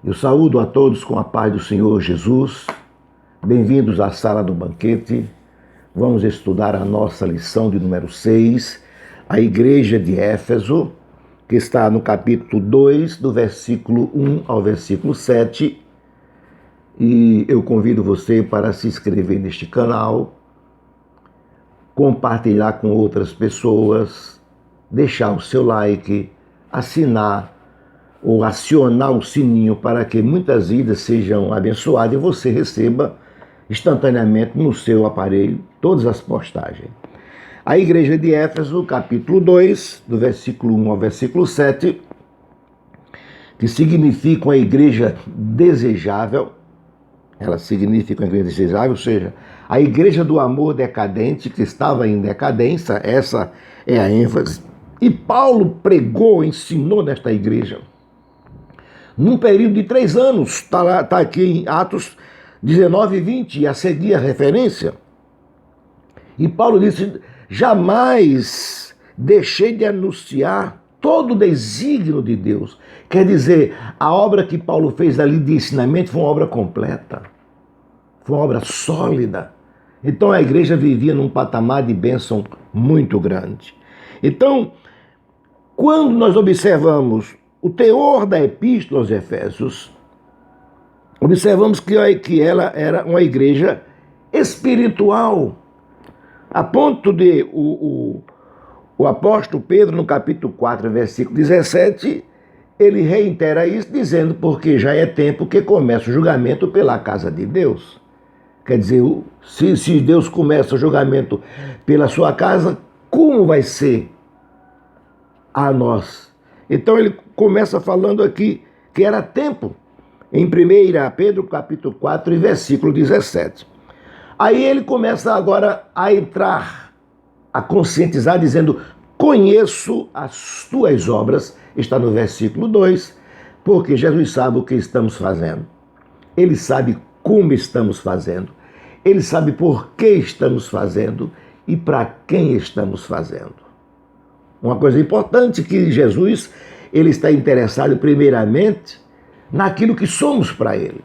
Eu saúdo a todos com a paz do Senhor Jesus. Bem-vindos à sala do banquete. Vamos estudar a nossa lição de número 6, a igreja de Éfeso, que está no capítulo 2, do versículo 1 ao versículo 7. E eu convido você para se inscrever neste canal, compartilhar com outras pessoas, deixar o seu like, assinar ou acionar o sininho para que muitas vidas sejam abençoadas e você receba instantaneamente no seu aparelho todas as postagens. A igreja de Éfeso, capítulo 2, do versículo 1 ao versículo 7, que significa uma igreja desejável. Ela significa uma igreja desejável, ou seja, a igreja do amor decadente, que estava em decadência, essa é a ênfase. E Paulo pregou, ensinou nesta igreja num período de 3 anos, está aqui em Atos 19 e 20, e a seguir a referência. E Paulo disse: jamais deixei de anunciar todo o desígnio de Deus. Quer dizer, a obra que Paulo fez ali de ensinamento foi uma obra completa, foi uma obra sólida. Então a igreja vivia num patamar de bênção muito grande. Então, quando nós observamos o teor da epístola aos Efésios, observamos que ela era uma igreja espiritual, a ponto de o apóstolo Pedro, no capítulo 4, versículo 17, ele reitera isso dizendo: porque já é tempo que começa o julgamento pela casa de Deus. Quer dizer, se Deus começa o julgamento pela sua casa, como vai ser a nós? Então ele começa falando aqui que era tempo, em 1 Pedro capítulo 4, versículo 17. Aí ele começa agora a entrar, a conscientizar, dizendo: conheço as tuas obras, está no versículo 2, porque Jesus sabe o que estamos fazendo. Ele sabe como estamos fazendo. Ele sabe por que estamos fazendo e para quem estamos fazendo. Uma coisa importante, que Jesus, ele está interessado primeiramente naquilo que somos para ele,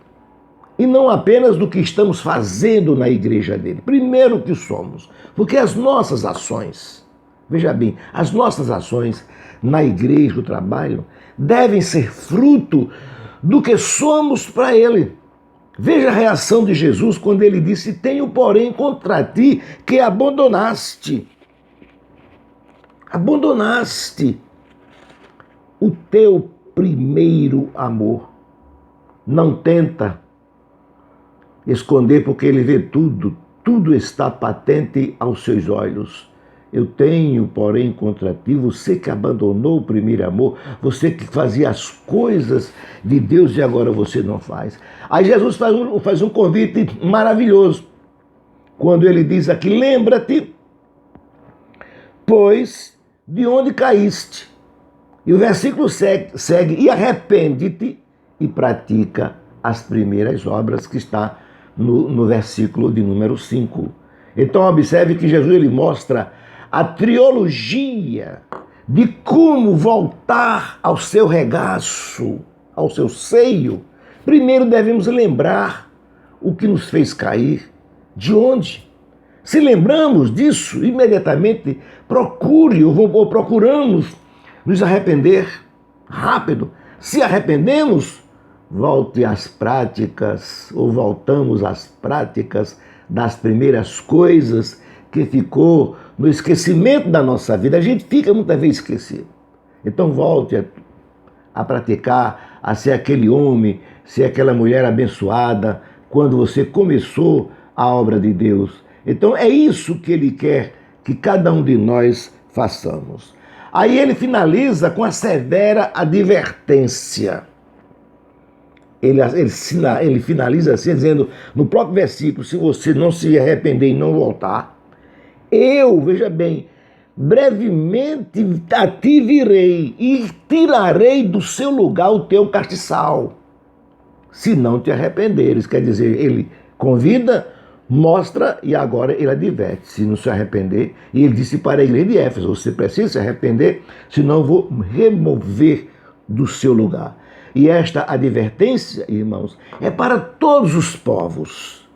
e não apenas do que estamos fazendo na igreja dele. Primeiro, o que somos, porque as nossas ações, veja bem, as nossas ações na igreja, no trabalho, devem ser fruto do que somos para ele. Veja a reação de Jesus quando ele disse: tenho, porém, contra ti que abandonaste o teu primeiro amor. Não tenta esconder, porque ele vê tudo, tudo está patente aos seus olhos. Eu tenho, porém, contra ti, você que abandonou o primeiro amor, você que fazia as coisas de Deus e agora você não faz. Aí Jesus faz um convite maravilhoso, quando ele diz aqui: lembra-te, pois, de onde caíste. E o versículo segue: e arrepende-te e pratica as primeiras obras, que está no versículo de número 5. Então observe que Jesus, ele mostra a trilogia de como voltar ao seu regaço, ao seu seio. Primeiro devemos lembrar o que nos fez cair, de onde. Se lembramos disso, imediatamente procuramos nos arrepender rápido. Se arrependemos, volte às práticas, ou voltamos às práticas das primeiras coisas que ficou no esquecimento da nossa vida. A gente fica muitas vezes esquecido. Então volte a praticar, a ser aquele homem, ser aquela mulher abençoada, quando você começou a obra de Deus. Então é isso que ele quer que cada um de nós façamos. Aí ele finaliza com a severa advertência. Ele finaliza assim, dizendo no próprio versículo: se você não se arrepender e não voltar, eu, veja bem, brevemente a ti virei e tirarei do seu lugar o teu castiçal, se não te arrependeres. Quer dizer, ele convida, mostra e agora ele adverte: se não se arrepender. E ele disse para a igreja de Éfeso: você precisa se arrepender, senão eu vou remover do seu lugar. E esta advertência, irmãos, é para todos os povos.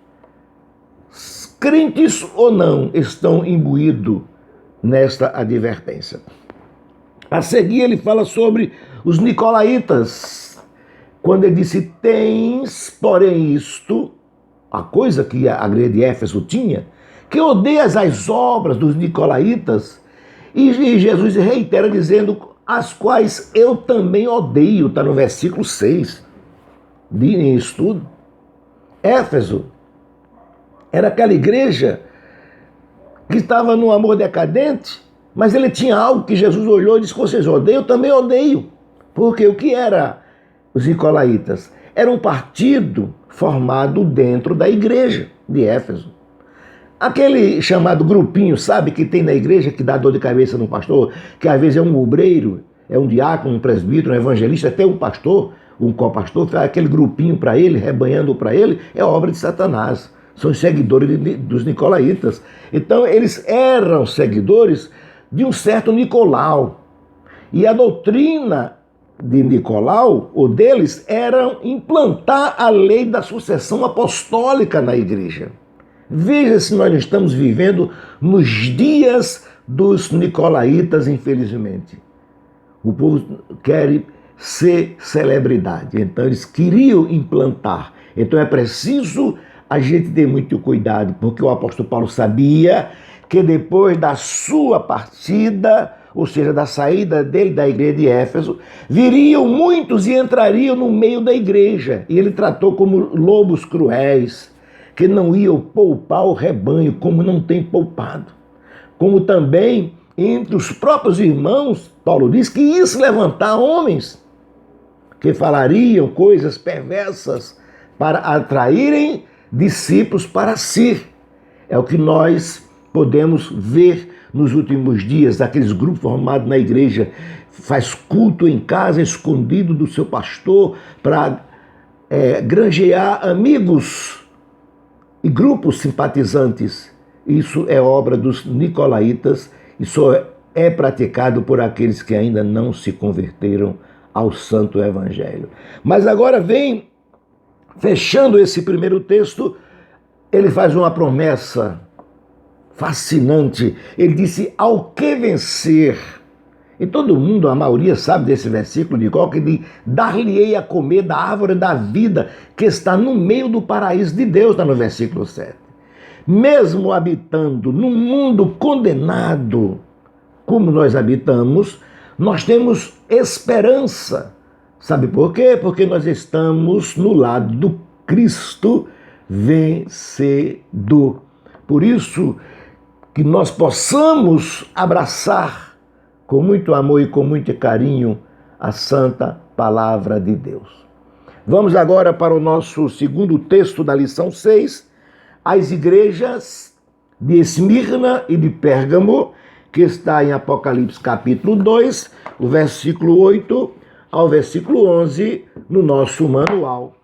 Crentes ou não estão imbuídos nesta advertência. A seguir ele fala sobre os nicolaítas, quando ele disse: tens, porém, isto, a coisa que a igreja de Éfeso tinha, que odeias as obras dos nicolaítas, e Jesus reitera dizendo: as quais eu também odeio, está no versículo 6, em estudo. Éfeso era aquela igreja que estava no amor decadente, mas ele tinha algo que Jesus olhou e disse: vocês odeiam, eu também odeio. Porque o que era os nicolaítas? Era um partido formado dentro da igreja de Éfeso. Aquele chamado grupinho, sabe, que tem na igreja, que dá dor de cabeça no pastor, que às vezes é um obreiro, é um diácono, um presbítero, um evangelista, até um pastor, um copastor, faz aquele grupinho para ele, rebanhando para ele, é obra de Satanás. São os seguidores dos nicolaítas. Então eles eram seguidores de um certo Nicolau. E a doutrina de Nicolau, ou deles, era implantar a lei da sucessão apostólica na igreja. Veja se nós estamos vivendo nos dias dos nicolaítas, infelizmente. O povo quer ser celebridade, então eles queriam implantar. Então é preciso a gente ter muito cuidado, porque o apóstolo Paulo sabia que depois da sua partida, ou seja, da saída dele da igreja de Éfeso, viriam muitos e entrariam no meio da igreja. E ele tratou como lobos cruéis, que não iam poupar o rebanho, como não tem poupado. Como também entre os próprios irmãos, Paulo diz que ia se levantar homens que falariam coisas perversas para atraírem discípulos para si. É o que nós podemos ver nos últimos dias, aqueles grupos formados na igreja, faz culto em casa, escondido do seu pastor, para granjear amigos e grupos simpatizantes. Isso é obra dos nicolaítas e só é praticado por aqueles que ainda não se converteram ao santo evangelho. Mas agora vem, fechando esse primeiro texto, ele faz uma promessa fascinante. Ele disse: ao que vencer. E todo mundo, a maioria, sabe desse versículo de qual que diz: dar-lhe-ei a comer da árvore da vida que está no meio do paraíso de Deus, está no versículo 7. Mesmo habitando num mundo condenado, como nós habitamos, nós temos esperança. Sabe por quê? Porque nós estamos no lado do Cristo vencedor. Por isso que nós possamos abraçar com muito amor e com muito carinho a santa palavra de Deus. Vamos agora para o nosso segundo texto da lição 6, as igrejas de Esmirna e de Pérgamo, que está em Apocalipse capítulo 2, o versículo 8 ao versículo 11, no nosso manual.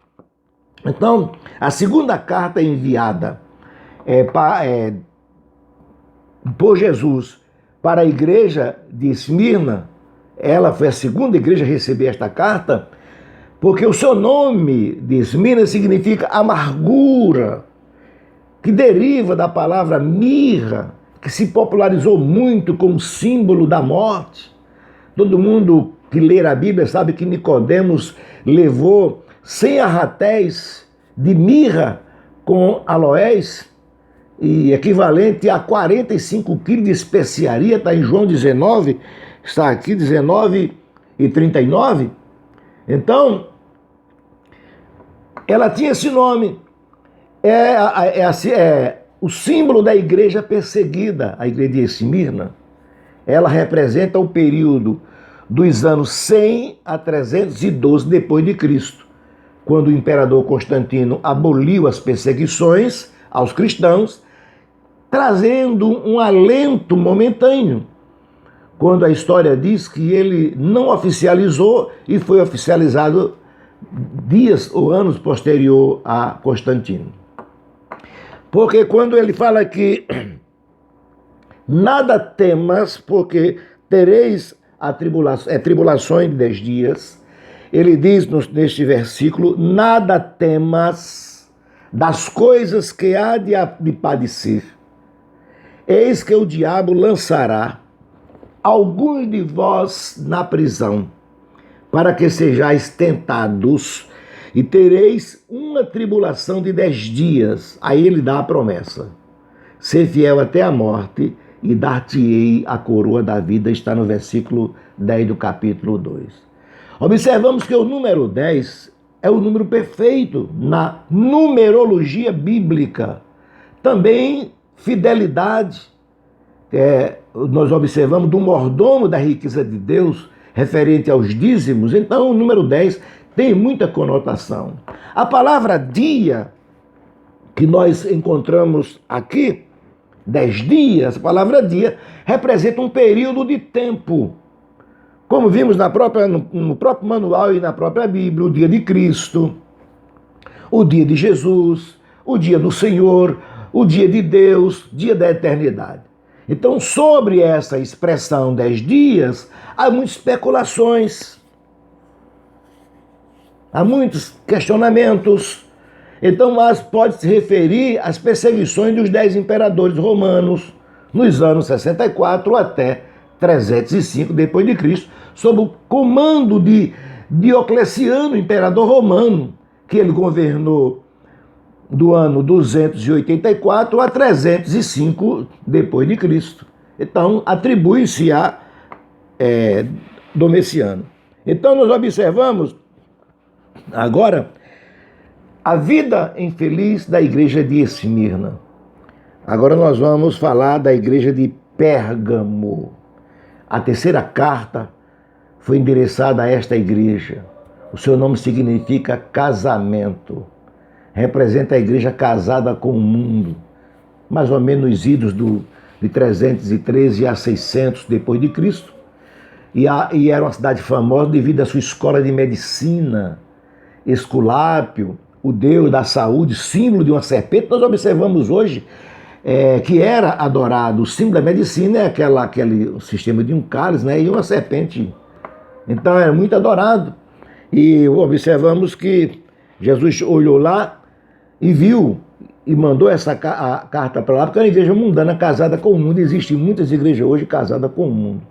Então, a segunda carta enviada por Jesus para a igreja de Esmirna, ela foi a segunda igreja a receber esta carta, porque o seu nome de Esmirna significa amargura, que deriva da palavra mirra, que se popularizou muito como símbolo da morte. Todo mundo que lê a Bíblia sabe que Nicodemos levou 100 arratéis de mirra com aloés, e equivalente a 45 quilos de especiaria, está em João 19, está aqui 19 e 39. Então, ela tinha esse nome. O símbolo da igreja perseguida, a igreja de Esmirna. Ela representa o período dos anos 100 a 312 depois de Cristo, quando o imperador Constantino aboliu as perseguições aos cristãos, trazendo um alento momentâneo, quando a história diz que ele não oficializou e foi oficializado dias ou anos posterior a Constantino. Porque quando ele fala que nada temas, porque tereis tribulações de 10 dias, Ele diz neste versículo: nada temas das coisas que há de padecer. Eis que o diabo lançará alguns de vós na prisão, para que sejais tentados, e tereis uma tribulação de 10 dias. Aí ele dá a promessa: ser fiel até a morte, e dar-te-ei a coroa da vida. Está no versículo 10 do capítulo 2. Observamos que o número 10 é o número perfeito na numerologia bíblica. Também fidelidade. Nós observamos do mordomo da riqueza de Deus, referente aos dízimos. Então o número 10 tem muita conotação. A palavra dia, que nós encontramos aqui, 10 dias, a palavra dia representa um período de tempo. Como vimos no próprio manual e na própria Bíblia, o dia de Cristo, o dia de Jesus, o dia do Senhor, o dia de Deus, dia da eternidade. Então, sobre essa expressão 10 dias, há muitas especulações, há muitos questionamentos. Então, mas pode se referir às perseguições dos 10 imperadores romanos nos anos 64 até 305 depois de Cristo, sob o comando de Diocleciano, imperador romano, que ele governou do ano 284 a 305 depois de Cristo. Então, atribui-se a Domiciano. Então, nós observamos agora a vida infeliz da igreja de Esmirna. Agora nós vamos falar da igreja de Pérgamo. A terceira carta foi endereçada a esta igreja. O seu nome significa casamento. Representa a igreja casada com o mundo. Mais ou menos nos idos de 313 a 600 depois de Cristo. E era uma cidade famosa devido à sua escola de medicina. Esculápio, o deus da saúde, símbolo de uma serpente. Nós observamos hoje que era adorado. O símbolo da medicina é aquele sistema de um cálice, né, e uma serpente. Então era muito adorado. E observamos que Jesus olhou lá e viu e mandou essa carta para lá, porque é uma igreja mundana casada com o mundo. Existem muitas igrejas hoje casadas com o mundo.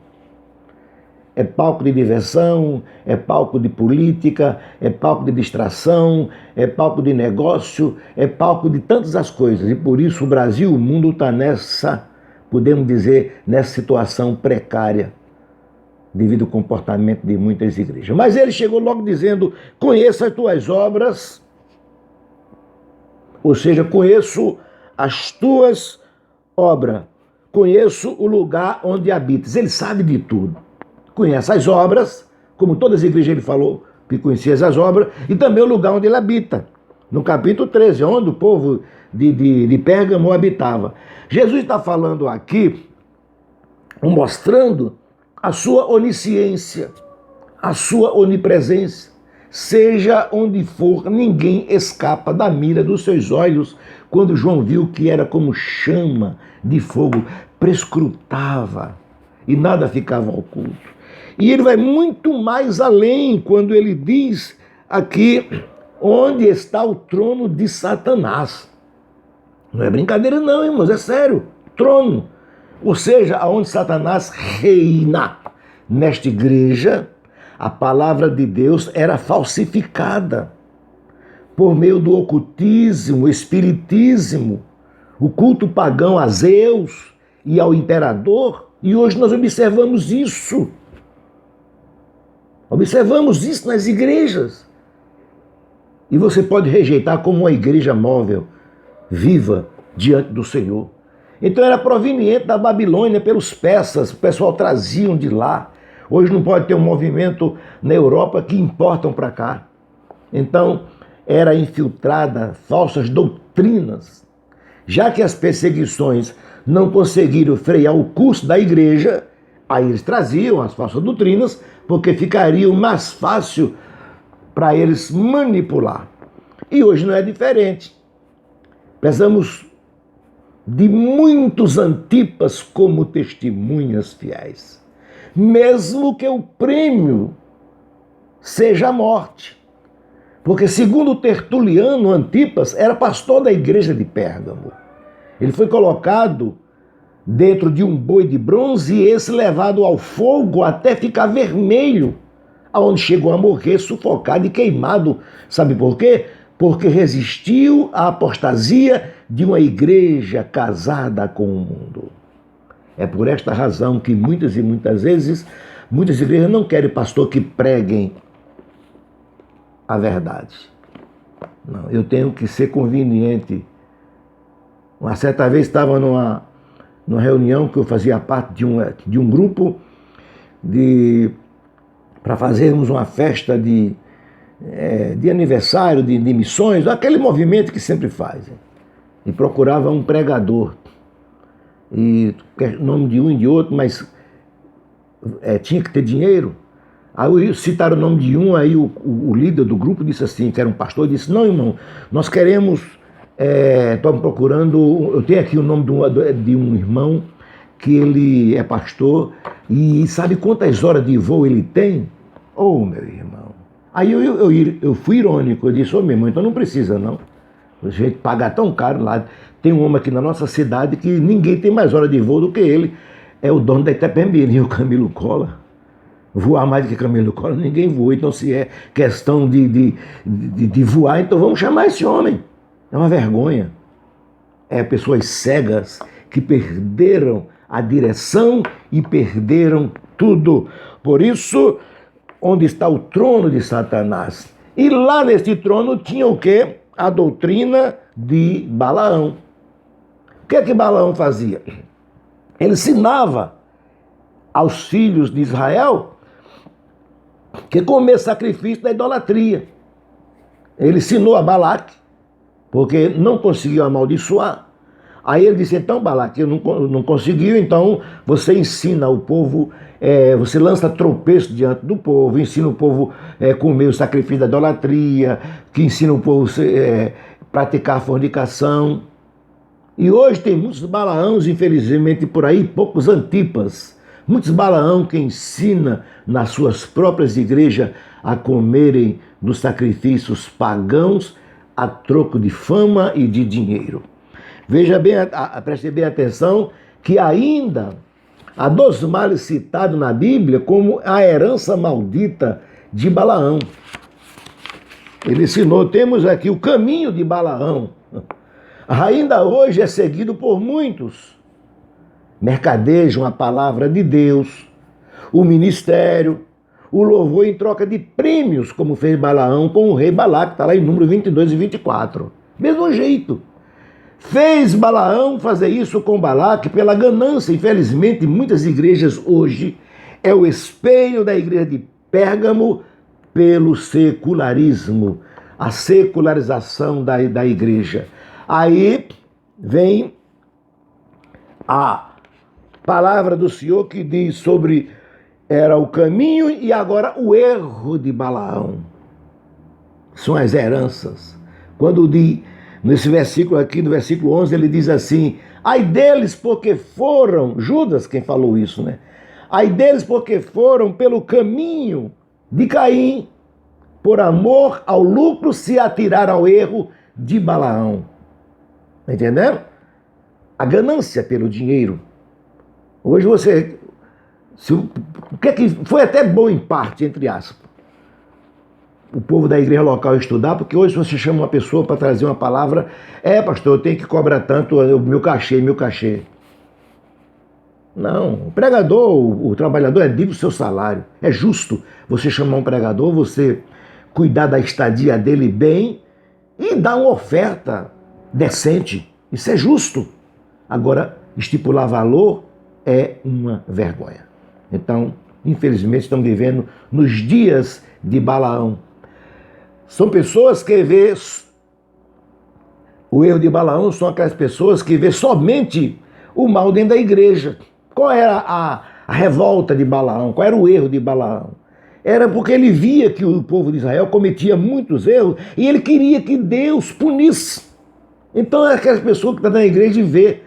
É palco de diversão, é palco de política, é palco de distração, é palco de negócio, é palco de tantas as coisas. E por isso o Brasil, o mundo está podemos dizer, nessa situação precária, devido ao comportamento de muitas igrejas. Mas ele chegou logo dizendo: conheça as tuas obras, ou seja, conheço as tuas obras, conheço o lugar onde habitas. Ele sabe de tudo. Conhece as obras, como todas as igrejas ele falou que conhecia as obras, e também o lugar onde ele habita. No capítulo 13, onde o povo de Pérgamo habitava. Jesus está falando aqui, mostrando a sua onisciência, a sua onipresença. Seja onde for, ninguém escapa da mira dos seus olhos. Quando João viu que era como chama de fogo, prescrutava e nada ficava oculto. E ele vai muito mais além quando ele diz aqui onde está o trono de Satanás. Não é brincadeira não, irmãos, é sério. Trono. Ou seja, aonde Satanás reina. Nesta igreja, a palavra de Deus era falsificada por meio do ocultismo, espiritismo, o culto pagão a Zeus e ao imperador. E hoje nós observamos isso. Observamos isso nas igrejas. E você pode rejeitar como uma igreja móvel, viva diante do Senhor. Então era proveniente da Babilônia pelos persas, o pessoal traziam de lá. Hoje não pode ter um movimento na Europa que importam para cá. Então era infiltrada falsas doutrinas. Já que as perseguições não conseguiram frear o curso da igreja, aí eles traziam as falsas doutrinas, porque ficaria mais fácil para eles manipular. E hoje não é diferente. Precisamos de muitos Antipas como testemunhas fiéis. Mesmo que o prêmio seja a morte. Porque, segundo Tertuliano, Antipas era pastor da igreja de Pérgamo. Ele foi colocado dentro de um boi de bronze e esse levado ao fogo até ficar vermelho, aonde chegou a morrer sufocado e queimado. Sabe por quê? Porque resistiu à apostasia de uma igreja casada com o mundo. É por esta razão que muitas e muitas vezes, muitas igrejas não querem pastor que preguem a verdade. Não, eu tenho que ser conveniente. Uma certa vez estava numa reunião que eu fazia parte de um grupo para fazermos uma festa de aniversário, de missões, aquele movimento que sempre fazem. E procurava um pregador. E nome de um e de outro, mas tinha que ter dinheiro. Aí citaram o nome de um, aí o líder do grupo disse assim, que era um pastor, disse: não, irmão, nós queremos, estamos procurando, eu tenho aqui o nome de um irmão, que ele é pastor, e sabe quantas horas de voo ele tem? Oh, meu irmão. Aí eu fui irônico, eu disse: ô, meu irmão, então não precisa não. A gente paga tão caro lá. Tem um homem aqui na nossa cidade que ninguém tem mais hora de voo do que ele. É o dono da Itapemirim, o Camilo Collor. Voar mais do que Camilo Collor, ninguém voa. Então, se é questão de voar, então vamos chamar esse homem. É uma vergonha. É pessoas cegas que perderam a direção e perderam tudo. Por isso, onde está o trono de Satanás? E lá nesse trono tinha o quê? A doutrina de Balaão. O que é que Balaão fazia? Ele ensinava aos filhos de Israel que comer sacrifício da idolatria. Ele ensinou a Balaque, porque não conseguiu amaldiçoar. Aí ele disse: então, Balaque, eu não conseguiu, então você ensina o povo, você lança tropeço diante do povo, ensina o povo a comer o sacrifício da idolatria, que ensina o povo a praticar a fornicação. E hoje tem muitos Balaãos, infelizmente, por aí, poucos Antipas. Muitos Balaão que ensina nas suas próprias igrejas a comerem dos sacrifícios pagãos a troco de fama e de dinheiro. Veja bem, preste bem atenção, que ainda há dois males citados na Bíblia como a herança maldita de Balaão. Ele ensinou, temos aqui o caminho de Balaão. Ainda hoje é seguido por muitos. Mercadejam a palavra de Deus, o ministério, o louvor em troca de prêmios, como fez Balaão com o rei Balaque, está lá em Números 22 e 24. Mesmo jeito. Fez Balaão fazer isso com Balaque pela ganância. Infelizmente, muitas igrejas hoje é o espelho da igreja de Pérgamo pelo secularismo, a secularização da igreja. Aí vem a palavra do Senhor que diz sobre era o caminho e agora o erro de Balaão. São as heranças. Quando nesse versículo aqui, no versículo 11, ele diz assim: ai deles porque foram, Judas quem falou isso, né? Ai deles porque foram pelo caminho de Caim, por amor ao lucro se atiraram ao erro de Balaão. Entendeu? A ganância pelo dinheiro. Hoje o que é que foi até bom em parte, entre aspas, o povo da igreja local estudar, porque hoje você chama uma pessoa para trazer uma palavra, pastor, eu tenho que cobrar tanto, meu cachê. Não, o pregador, o trabalhador é digno do seu salário. É justo você chamar um pregador, você cuidar da estadia dele bem e dar uma oferta decente. Isso é justo. Agora, estipular valor é uma vergonha. Então, infelizmente, estamos vivendo nos dias de Balaão. São pessoas que vê o erro de Balaão, são aquelas pessoas que vê somente o mal dentro da igreja. Qual era a revolta de Balaão? Qual era o erro de Balaão? Era porque ele via que o povo de Israel cometia muitos erros e ele queria que Deus punisse. Então, é aquelas pessoas que estão na igreja e vê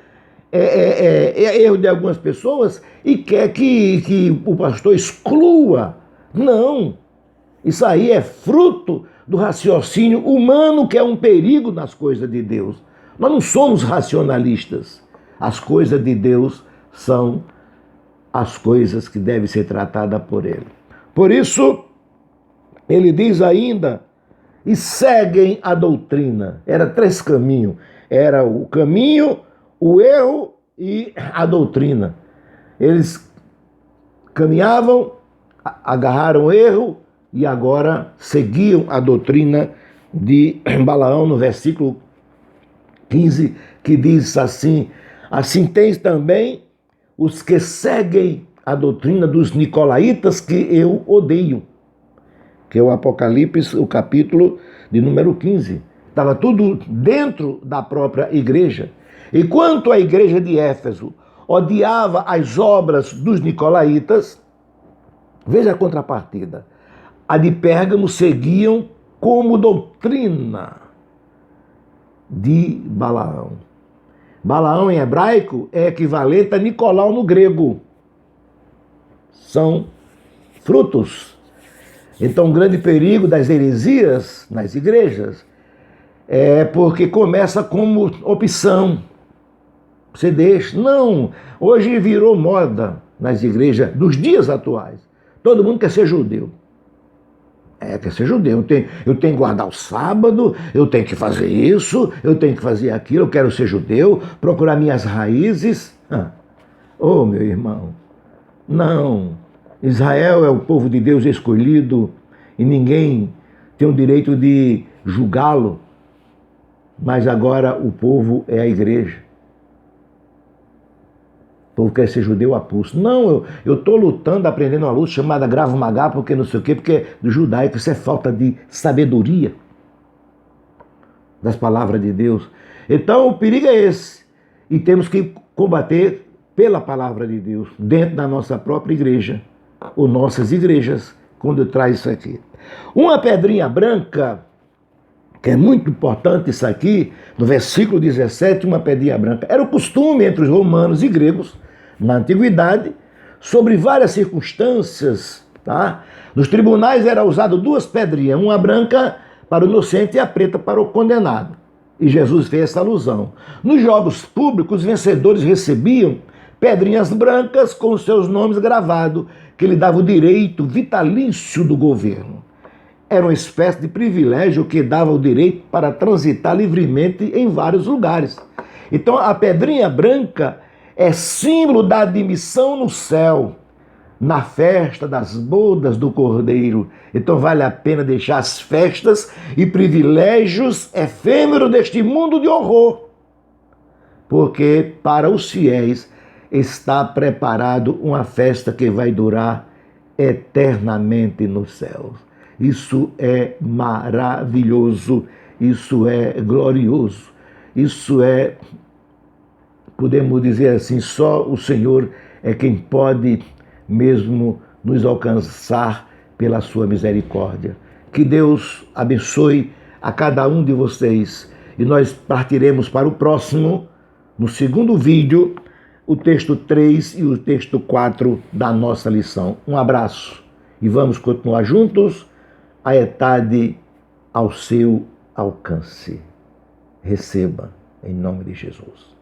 erro de algumas pessoas e quer que o pastor exclua. Não. Isso aí é fruto do raciocínio humano, que é um perigo nas coisas de Deus. Nós não somos racionalistas. As coisas de Deus são as coisas que devem ser tratadas por Ele. Por isso, ele diz ainda, e seguem a doutrina. Era 3 caminhos. Era o caminho, o erro e a doutrina. Eles caminhavam, agarraram o erro e agora seguiam a doutrina de Balaão, no versículo 15, que diz assim: assim tens também os que seguem a doutrina dos nicolaítas, que eu odeio. Que é o Apocalipse, o capítulo de número 15. Estava tudo dentro da própria igreja. Enquanto a igreja de Éfeso odiava as obras dos nicolaítas, veja a contrapartida. A de Pérgamo seguiam como doutrina de Balaão. Balaão em hebraico é equivalente a Nicolau no grego. São frutos. Então, o grande perigo das heresias nas igrejas é porque começa como opção. Você deixa. Não, hoje virou moda nas igrejas dos dias atuais. Todo mundo quer ser judeu. Quer ser judeu. Eu tenho que guardar o sábado, eu tenho que fazer isso, eu tenho que fazer aquilo, eu quero ser judeu, procurar minhas raízes. Oh, meu irmão, não. Israel é o povo de Deus escolhido e ninguém tem o direito de julgá-lo, mas agora o povo é a igreja. O povo quer ser judeu a pulso. Não, eu estou lutando, aprendendo uma luta chamada Gravo Magá, porque não sei o quê, porque é do judaico. Isso é falta de sabedoria das palavras de Deus. Então o perigo é esse. E temos que combater pela palavra de Deus, dentro da nossa própria igreja, ou nossas igrejas, quando traz isso aqui. Uma pedrinha branca, que é muito importante isso aqui, no versículo 17, uma pedrinha branca. Era o costume entre os romanos e gregos, na antiguidade, sobre várias circunstâncias, tá? Nos tribunais era usado 2 pedrinhas, uma branca para o inocente e a preta para o condenado. E Jesus fez essa alusão. Nos jogos públicos, os vencedores recebiam pedrinhas brancas com os seus nomes gravados, que lhe dava o direito vitalício do governo. Era uma espécie de privilégio que dava o direito para transitar livremente em vários lugares. Então a pedrinha branca é símbolo da admissão no céu, na festa das bodas do Cordeiro. Então vale a pena deixar as festas e privilégios efêmeros deste mundo de horror, porque para os fiéis está preparado uma festa que vai durar eternamente nos céus. Isso é maravilhoso, isso é glorioso, isso é, podemos dizer assim, só o Senhor é quem pode mesmo nos alcançar pela sua misericórdia. Que Deus abençoe a cada um de vocês e nós partiremos para o próximo, no segundo vídeo, o texto 3 e o texto 4 da nossa lição. Um abraço e vamos continuar juntos. A etade ao seu alcance. Receba, em nome de Jesus.